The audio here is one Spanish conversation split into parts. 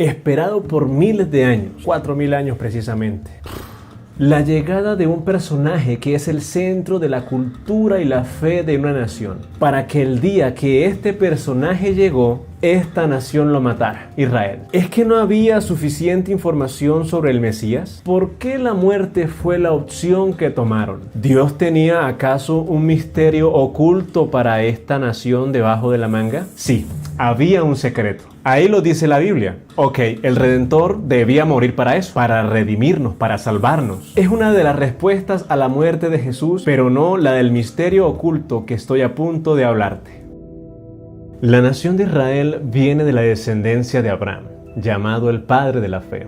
esperado por miles de años, 4000 años precisamente. La llegada de un personaje que es el centro de la cultura y la fe de una nación, para que el día que este personaje llegó, esta nación lo matara, Israel. ¿Es que no había suficiente información sobre el Mesías? ¿Por qué la muerte fue la opción que tomaron? ¿Dios tenía acaso un misterio oculto para esta nación debajo de la manga? Sí, había un secreto. Ahí lo dice la Biblia. Ok, el Redentor debía morir para eso, para redimirnos, para salvarnos. Es una de las respuestas a la muerte de Jesús, pero no la del misterio oculto que estoy a punto de hablarte. La nación de Israel viene de la descendencia de Abraham, llamado el padre de la fe.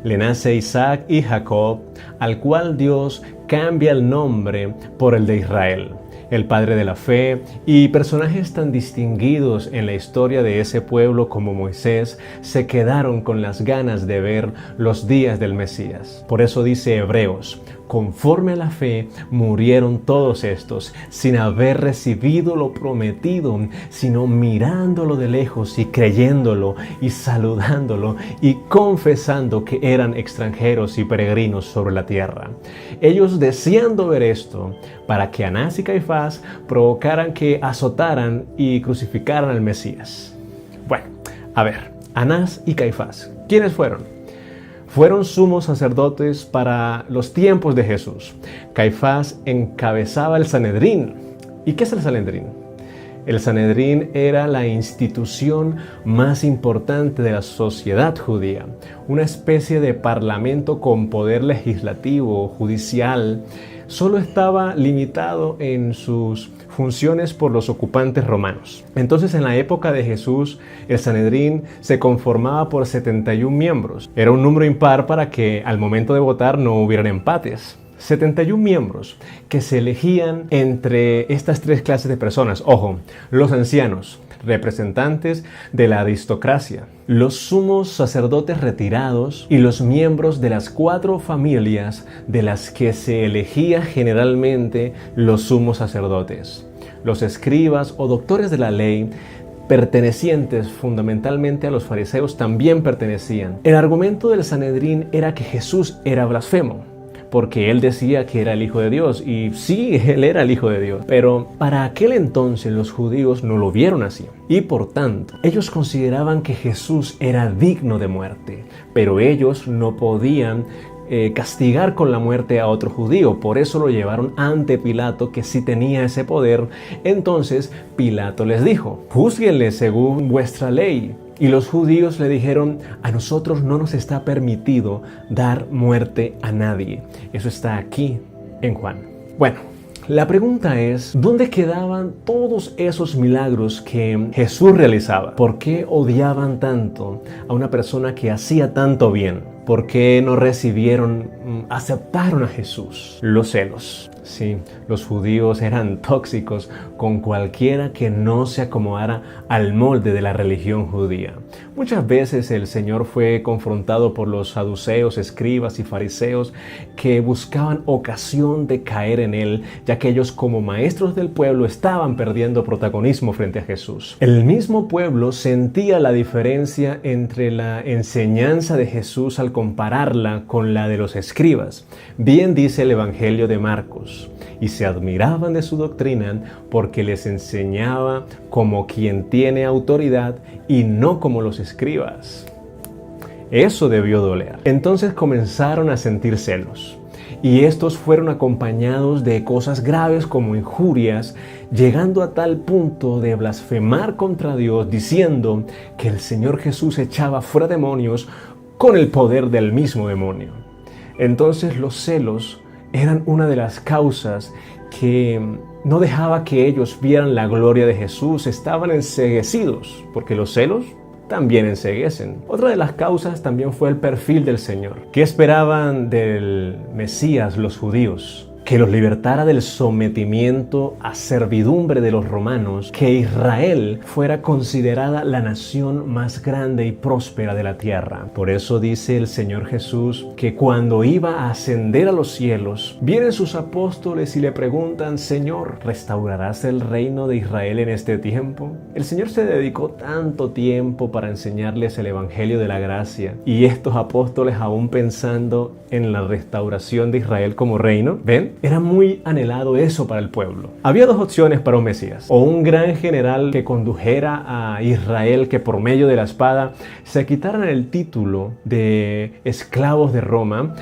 Le nace Isaac y Jacob, al cual Dios cambia el nombre por el de Israel, el padre de la fe, y personajes tan distinguidos en la historia de ese pueblo como Moisés se quedaron con las ganas de ver los días del Mesías. Por eso dice Hebreos: conforme a la fe murieron todos estos, sin haber recibido lo prometido, sino mirándolo de lejos y creyéndolo y saludándolo y confesando que eran extranjeros y peregrinos sobre la tierra. Ellos deseando ver esto, para que Anás y Caifás provocaran que azotaran y crucificaran al Mesías. Bueno, a ver, Anás y Caifás, ¿quiénes fueron? Fueron sumos sacerdotes para los tiempos de Jesús. Caifás encabezaba el Sanedrín. ¿Y qué es el Sanedrín? El Sanedrín era la institución más importante de la sociedad judía, una especie de parlamento con poder legislativo, judicial. Solo estaba limitado en sus funciones por los ocupantes romanos. Entonces, en la época de Jesús, el Sanedrín se conformaba por 71 miembros. Era un número impar para que al momento de votar no hubieran empates. 71 miembros que se elegían entre estas tres clases de personas. Ojo, los ancianos, representantes de la aristocracia, los sumos sacerdotes retirados y los miembros de las 4 familias de las que se elegía generalmente los sumos sacerdotes. Los escribas o doctores de la ley, pertenecientes fundamentalmente a los fariseos, también pertenecían. El argumento del Sanedrín era que Jesús era blasfemo, porque él decía que era el Hijo de Dios, y sí, él era el Hijo de Dios, pero para aquel entonces los judíos no lo vieron así, y por tanto, ellos consideraban que Jesús era digno de muerte, pero ellos no podían castigar con la muerte a otro judío. Por eso lo llevaron ante Pilato, que sí tenía ese poder. Entonces Pilato les dijo: júzguenle según vuestra ley. Y los judíos le dijeron: a nosotros no nos está permitido dar muerte a nadie. Eso está aquí en Juan. Bueno, la pregunta es: ¿dónde quedaban todos esos milagros que Jesús realizaba? ¿Por qué odiaban tanto a una persona que hacía tanto bien? ¿Por qué no aceptaron a Jesús? Los celos. Sí, los judíos eran tóxicos con cualquiera que no se acomodara al molde de la religión judía. Muchas veces el Señor fue confrontado por los saduceos, escribas y fariseos que buscaban ocasión de caer en Él, ya que ellos como maestros del pueblo estaban perdiendo protagonismo frente a Jesús. El mismo pueblo sentía la diferencia entre la enseñanza de Jesús al compararla con la de los escribas. Bien dice el Evangelio de Marcos: y se admiraban de su doctrina porque les enseñaba como quien tiene autoridad y no como los escribas. Eso debió doler. Entonces comenzaron a sentir celos. Y estos fueron acompañados de cosas graves como injurias, llegando a tal punto de blasfemar contra Dios, diciendo que el Señor Jesús echaba fuera demonios con el poder del mismo demonio. Entonces los celos eran una de las causas que no dejaba que ellos vieran la gloria de Jesús. Estaban enceguecidos, porque los celos también enceguecen. Otra de las causas también fue el perfil del Señor. ¿Qué esperaban del Mesías los judíos? que los libertara del sometimiento a servidumbre de los romanos, que Israel fuera considerada la nación más grande y próspera de la tierra. Por eso dice el Señor Jesús que cuando iba a ascender a los cielos, vienen sus apóstoles y le preguntan: Señor, ¿restaurarás el reino de Israel en este tiempo? El Señor se dedicó tanto tiempo para enseñarles el Evangelio de la gracia, y estos apóstoles aún pensando en la restauración de Israel como reino. ¿Ven? Era muy anhelado eso para el pueblo. Había dos opciones para un Mesías: o un gran general que condujera a Israel, que por medio de la espada se quitaran el título de esclavos de Roma,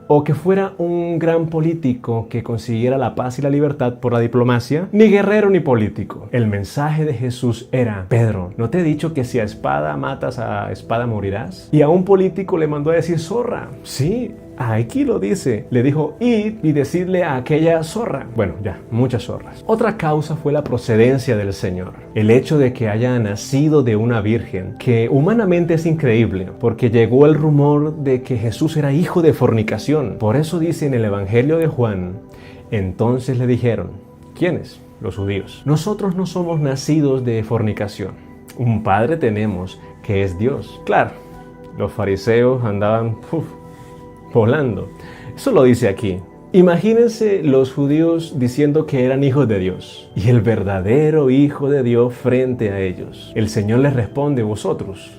o que fuera un gran político que consiguiera la paz y la libertad por la diplomacia. Ni guerrero ni político. El mensaje de Jesús era: Pedro, ¿no te he dicho que si a espada matas, a espada morirás? Y a un político le mandó a decir zorra. Sí, aquí lo dice. Le dijo: id y decidle a aquella zorra. Bueno, ya, muchas zorras. Otra causa fue la procedencia del Señor. El hecho de que haya nacido de una virgen, que humanamente es increíble, porque llegó el rumor de que Jesús era hijo de fornicación. Por eso dice en el Evangelio de Juan: entonces le dijeron, ¿quiénes? Los judíos: nosotros no somos nacidos de fornicación. Un padre tenemos, que es Dios. Claro, los fariseos andaban volando. Eso lo dice aquí. Imagínense los judíos diciendo que eran hijos de Dios y el verdadero Hijo de Dios frente a ellos. El Señor les responde: vosotros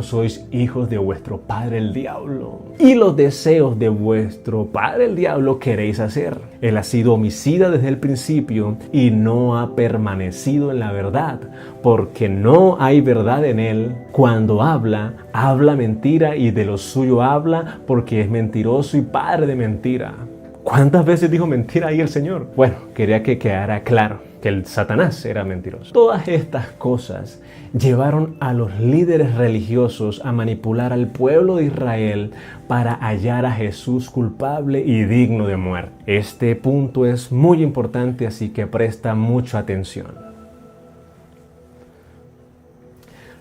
sois hijos de vuestro padre el diablo, y los deseos de vuestro padre el diablo queréis hacer. Él ha sido homicida desde el principio y no ha permanecido en la verdad, porque no hay verdad en él. Cuando habla mentira, y de lo suyo habla, porque es mentiroso y padre de mentira. ¿Cuántas veces dijo mentira ahí el Señor? Bueno, quería que quedara claro que el Satanás era mentiroso. Todas estas cosas llevaron a los líderes religiosos a manipular al pueblo de Israel para hallar a Jesús culpable y digno de muerte. Este punto es muy importante, así que presta mucha atención.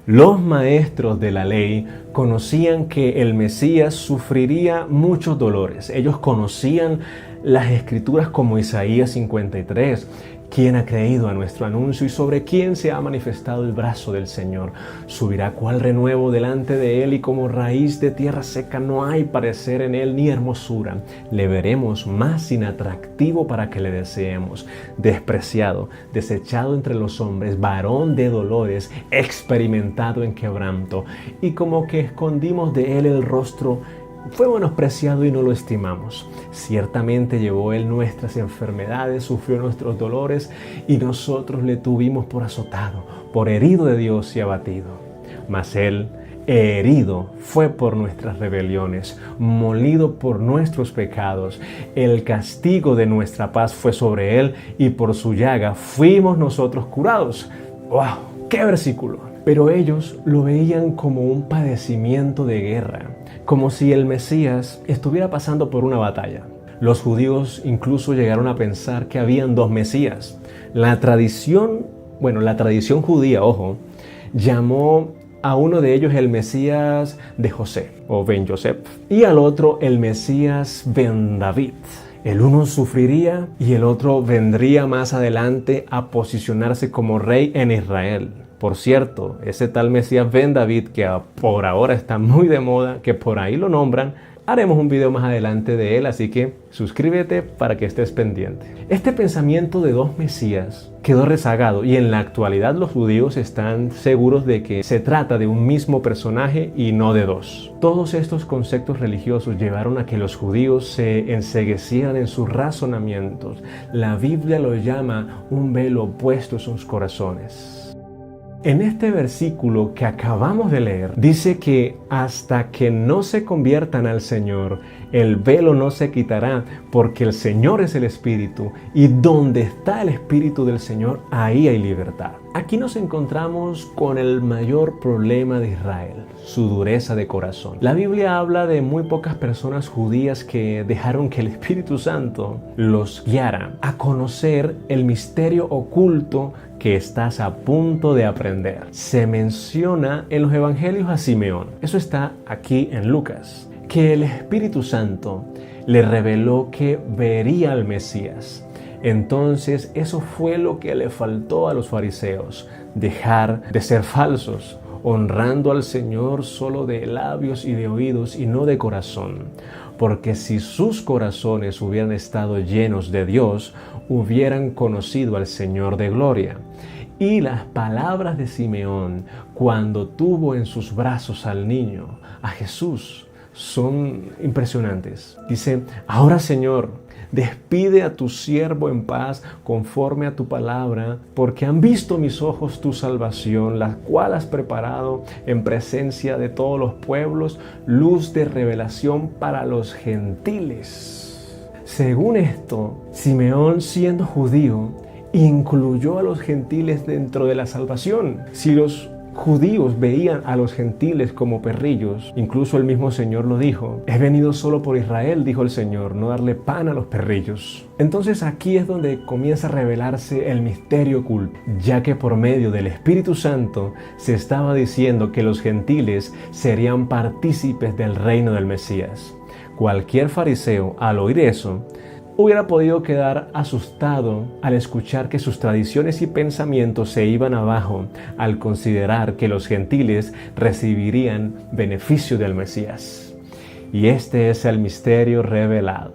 Los maestros de la ley conocían que el Mesías sufriría muchos dolores. Ellos conocían las escrituras como Isaías 53. ¿Quién ha creído a nuestro anuncio y sobre quién se ha manifestado el brazo del Señor? Subirá cual renuevo delante de él, y como raíz de tierra seca no hay parecer en él ni hermosura. Le veremos más inatractivo para que le deseemos. Despreciado, desechado entre los hombres, varón de dolores, experimentado en quebranto. Y como que escondimos de él el rostro, fue menospreciado y no lo estimamos. Ciertamente llevó él nuestras enfermedades, sufrió nuestros dolores, y nosotros le tuvimos por azotado, por herido de Dios y abatido. Mas él, herido, fue por nuestras rebeliones, molido por nuestros pecados. El castigo de nuestra paz fue sobre él, y por su llaga fuimos nosotros curados. ¡Wow! ¡Qué versículo! Pero ellos lo veían como un padecimiento de guerra, como si el Mesías estuviera pasando por una batalla. Los judíos incluso llegaron a pensar que habían dos Mesías. La tradición judía, llamó a uno de ellos el Mesías de José, o Ben Yosef, y al otro el Mesías Ben David. El uno sufriría y el otro vendría más adelante a posicionarse como rey en Israel. Por cierto, ese tal Mesías Ben David, que por ahora está muy de moda, que por ahí lo nombran, haremos un video más adelante de él, así que suscríbete para que estés pendiente. Este pensamiento de dos Mesías quedó rezagado, y en la actualidad los judíos están seguros de que se trata de un mismo personaje y no de dos. Todos estos conceptos religiosos llevaron a que los judíos se enceguecieran en sus razonamientos. La Biblia lo llama un velo puesto en sus corazones. En este versículo que acabamos de leer, dice que hasta que no se conviertan al Señor, el velo no se quitará, porque el Señor es el Espíritu, y donde está el Espíritu del Señor, ahí hay libertad. Aquí nos encontramos con el mayor problema de Israel, su dureza de corazón. La Biblia habla de muy pocas personas judías que dejaron que el Espíritu Santo los guiara a conocer el misterio oculto que estás a punto de aprender. Se menciona en los evangelios a Simeón. Eso está aquí en Lucas. Que el Espíritu Santo le reveló que vería al Mesías. Entonces eso fue lo que le faltó a los fariseos, dejar de ser falsos, honrando al Señor solo de labios y de oídos y no de corazón. Porque si sus corazones hubieran estado llenos de Dios, hubieran conocido al Señor de gloria. Y las palabras de Simeón cuando tuvo en sus brazos al niño, a Jesús, son impresionantes. Dice: ahora, Señor, despide a tu siervo en paz conforme a tu palabra, porque han visto mis ojos tu salvación, la cual has preparado en presencia de todos los pueblos, luz de revelación para los gentiles. Según esto, Simeón, siendo judío, incluyó a los gentiles dentro de la salvación. Si los judíos veían a los gentiles como perrillos, incluso el mismo Señor lo dijo: he venido solo por Israel, dijo el Señor, no darle pan a los perrillos. Entonces aquí es donde comienza a revelarse el misterio oculto, ya que por medio del Espíritu Santo se estaba diciendo que los gentiles serían partícipes del reino del Mesías. Cualquier fariseo, al oír eso, hubiera podido quedar asustado al escuchar que sus tradiciones y pensamientos se iban abajo al considerar que los gentiles recibirían beneficio del Mesías. Y este es el misterio revelado,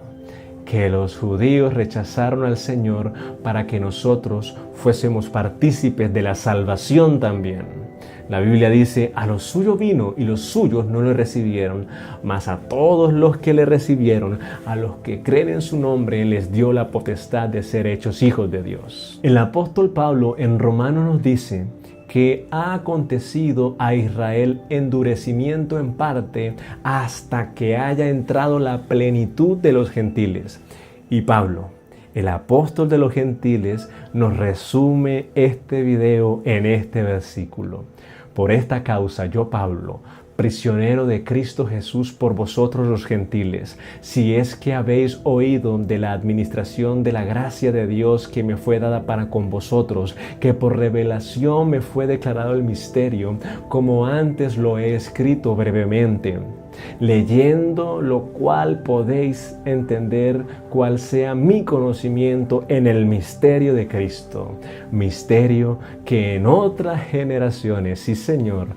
que los judíos rechazaron al Señor para que nosotros fuésemos partícipes de la salvación también. La Biblia dice: a los suyos vino y los suyos no le recibieron, mas a todos los que le recibieron, a los que creen en su nombre, les dio la potestad de ser hechos hijos de Dios. El apóstol Pablo en Romanos nos dice que ha acontecido a Israel endurecimiento en parte hasta que haya entrado la plenitud de los gentiles. Y Pablo, el apóstol de los gentiles, nos resume este video en este versículo: por esta causa yo, Pablo, prisionero de Cristo Jesús por vosotros los gentiles, si es que habéis oído de la administración de la gracia de Dios que me fue dada para con vosotros, que por revelación me fue declarado el misterio, como antes lo he escrito brevemente, leyendo lo cual podéis entender cuál sea mi conocimiento en el misterio de Cristo, misterio que en otras generaciones, sí Señor,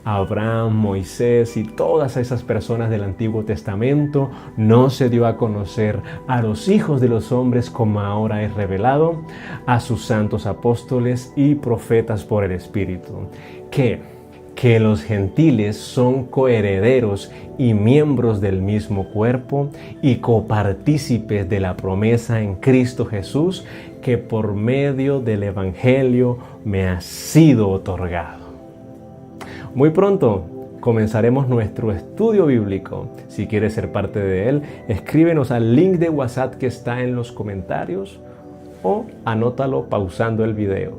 Abraham, Moisés y todas esas personas del Antiguo Testamento no se dio a conocer a los hijos de los hombres como ahora es revelado a sus santos apóstoles y profetas por el Espíritu. Que los gentiles son coherederos y miembros del mismo cuerpo y copartícipes de la promesa en Cristo Jesús, que por medio del Evangelio me ha sido otorgado. Muy pronto comenzaremos nuestro estudio bíblico. Si quieres ser parte de él, escríbenos al link de WhatsApp que está en los comentarios o anótalo pausando el video.